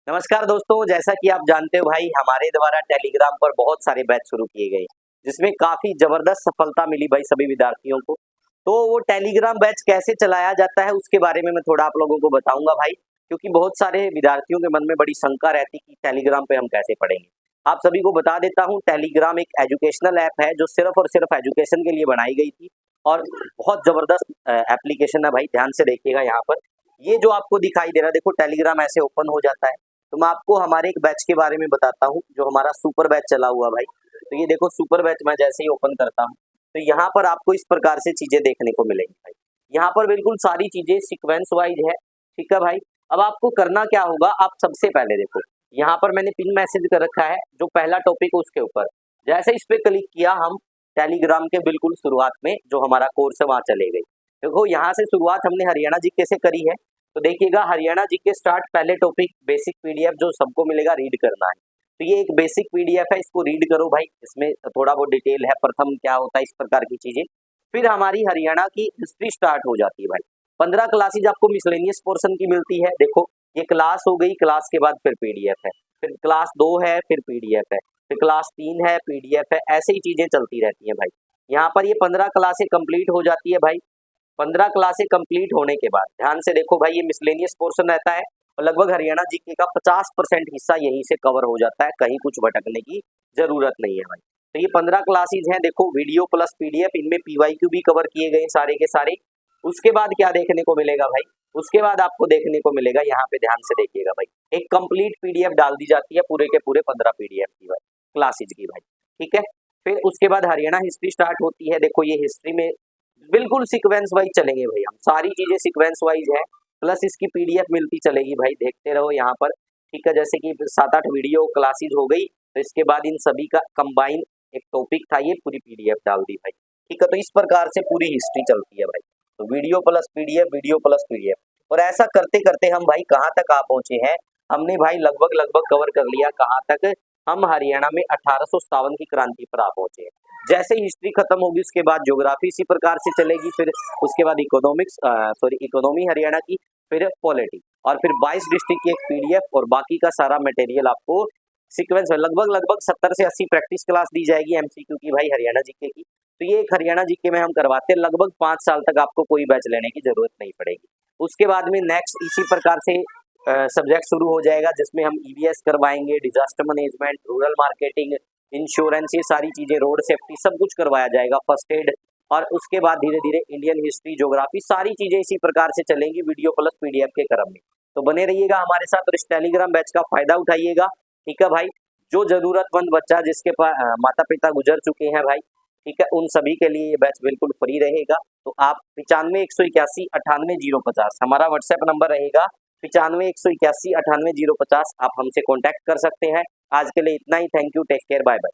नमस्कार दोस्तों, जैसा कि आप जानते हो भाई हमारे द्वारा टेलीग्राम पर बहुत सारे बैच शुरू किए गए, जिसमें काफ़ी ज़बरदस्त सफलता मिली भाई सभी विद्यार्थियों को। तो वो टेलीग्राम बैच कैसे चलाया जाता है उसके बारे में मैं थोड़ा आप लोगों को बताऊँगा भाई, क्योंकि बहुत सारे विद्यार्थियों के मन में बड़ी शंका रहती कि टेलीग्राम पे हम कैसे पढ़ेंगे। आप सभी को बता देता हूँ, टेलीग्राम एक एजुकेशनल ऐप है जो सिर्फ़ और सिर्फ़ एजुकेशन के लिए बनाई गई थी और बहुत ज़बरदस्त एप्लीकेशन है भाई, ध्यान से देखिएगा यहाँ पर। ये जो आपको दिखाई दे रहा है, देखो टेलीग्राम ऐसे ओपन हो जाता है। तो मैं आपको हमारे एक बैच के बारे में बताता हूँ, जो हमारा सुपर बैच चला हुआ भाई। तो ये देखो सुपर बैच मैं जैसे ही ओपन करता हूँ, तो यहाँ पर आपको इस प्रकार से चीज़ें देखने को मिलेंगी भाई। यहाँ पर बिल्कुल सारी चीज़ें सीक्वेंस वाइज है, ठीक है भाई। अब आपको करना क्या होगा, आप सबसे पहले देखो, यहाँ पर मैंने पिन मैसेज कर रखा है, जो पहला टॉपिक है उसके ऊपर। जैसे इस पे क्लिक किया हम टेलीग्राम के बिल्कुल शुरुआत में जो हमारा कोर्स है वहाँ चले गए। देखो यहाँ से शुरुआत हमने हरियाणा जीके से करी है। तो देखिएगा हरियाणा जीके स्टार्ट, पहले टॉपिक बेसिक पीडीएफ जो सबको मिलेगा रीड करना है। तो ये एक बेसिक पीडीएफ है, इसको रीड करो भाई। इसमें थोड़ा बहुत डिटेल है, प्रथम क्या होता है, इस प्रकार की चीजें। फिर हमारी हरियाणा की हिस्ट्री स्टार्ट हो जाती है भाई। 15 क्लासेज आपको मिसलेनियस पोर्शन की मिलती है। देखो ये क्लास हो गई, क्लास के बाद फिर पीडीएफ है, फिर क्लास 2 है, फिर पीडीएफ है, फिर क्लास 3 है, पीडीएफ है, ऐसे ही चीजें चलती रहती है भाई। यहाँ पर ये 15 क्लासें कंप्लीट हो जाती है भाई। 15 क्लासें कंप्लीट होने के बाद ध्यान से देखो भाई, ये मिसलेनियस पोर्शन रहता है और लगभग हरियाणा जीके का 50% हिस्सा यहीं से कवर हो जाता है, कहीं कुछ भटकने की जरूरत नहीं है भाई। तो ये 15 क्लासेज हैं, देखो वीडियो प्लस पीडीएफ, इनमें पीवाईक्यू भी कवर किए गए सारे के सारे। उसके बाद क्या देखने को मिलेगा भाई, उसके बाद आपको देखने को मिलेगा, यहाँ पे ध्यान से देखिएगा भाई, एक कंप्लीट पीडीएफ डाल दी जाती है पूरे के पूरे 15 पीडीएफ की भाई, क्लासेज की भाई, ठीक है। फिर उसके बाद हरियाणा हिस्ट्री स्टार्ट होती है। देखो ये हिस्ट्री में बिल्कुल सीक्वेंस वाइज चलेंगे भाई, हम सारी चीजें सीक्वेंस वाइज है, प्लस इसकी पीडीएफ मिलती चलेगी भाई, देखते रहो यहाँ पर, ठीक है। जैसे कि 7-8 वीडियो क्लासेज हो गई, तो इसके बाद इन सभी का कंबाइन एक टॉपिक था, ये पूरी पीडीएफ डाल दी भाई, ठीक है। तो इस प्रकार से पूरी हिस्ट्री चलती है भाई, तो video plus PDF, video plus PDF, और ऐसा करते करते हम भाई कहाँ तक आ पहुंचे हैं। हमने भाई लगभग लगभग कवर कर लिया कहाँ तक, हम हरियाणा में 1857 की क्रांति पर आ पहुंचे हैं। जैसे ही हिस्ट्री खत्म होगी उसके बाद ज्योग्राफी इसी प्रकार से चलेगी, फिर उसके बाद इकोनॉमी हरियाणा की, फिर पॉलिटी, और फिर 22 डिस्ट्रिक्ट की एक पीडीएफ, और बाकी का सारा मटेरियल आपको सीक्वेंस में लगभग लगभग 70 से 80 प्रैक्टिस क्लास दी जाएगी एमसीक्यू की भाई हरियाणा जीके की। तो ये एक हरियाणा जीके में हम करवाते हैं, लगभग 5 साल तक आपको कोई बैच लेने की जरूरत नहीं पड़ेगी। उसके बाद में नेक्स्ट इसी प्रकार से सब्जेक्ट शुरू हो जाएगा, जिसमें हम ईवीएस करवाएंगे, disaster management, rural marketing, insurance, ये सारी चीजें, रोड सेफ्टी, सब कुछ करवाया जाएगा, फर्स्ट एड। और उसके बाद धीरे धीरे इंडियन हिस्ट्री, ज्योग्राफी, सारी चीजें इसी प्रकार से चलेंगी वीडियो प्लस पीडीएफ के क्रम में। तो बने रहिएगा हमारे साथ और इस टेलीग्राम बैच का फायदा उठाइएगा, ठीक है भाई। जो जरूरतमंद बच्चा जिसके पास माता पिता गुजर चुके हैं भाई, ठीक है, उन सभी के लिए ये बैच बिल्कुल फ्री रहेगा। तो आप 95 181 98 050 हमारा व्हाट्सएप नंबर रहेगा, 95 181 98 050, आप हमसे कॉन्टैक्ट कर सकते हैं। आज के लिए इतना ही, thank you, take care, bye bye.